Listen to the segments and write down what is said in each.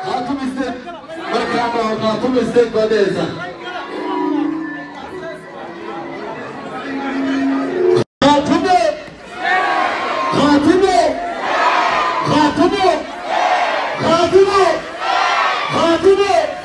خاتم الزيت مركب خاتم الزيت بديزة خاتمه خاتمه خاتمه خاتمه خاتمه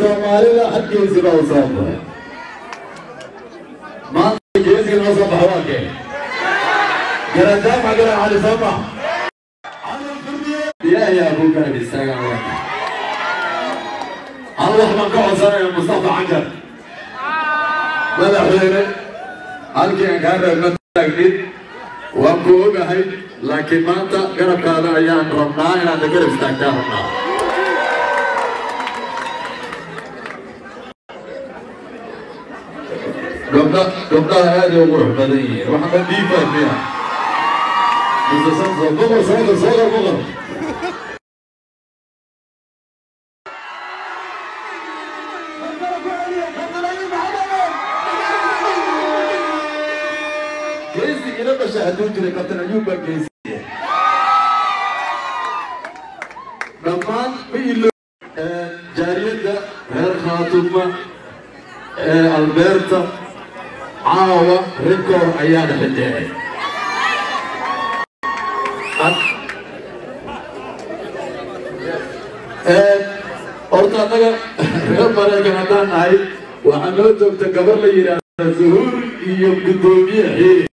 Soomaalida xadkiisa loo saabay maanta geesiga loo soo baxo waa kee garadaam agala cali sama yaa ku garab istaagan Allah ma ka codsanaya Mustafa Cankar madaxweyne halkii ka reebna taagnid waan ku ogahay laakiin maanta garabkaada ayaan rabnaa inaad garab istaagtaa rabnaa قبلها هذه وروح بدنية واحنا ديفا فيها بس صغر بغر صغر صغر بغر كيسي إلى مشاهدون جري كابتن أيوب كيسي نمان بيلو جارية هير خاتومة ألبرتا عاوة ريكور أيان حدي أرتا نجا غير مرة كمان هاي وحنوتو تكبر لي الزهور يوم قدومي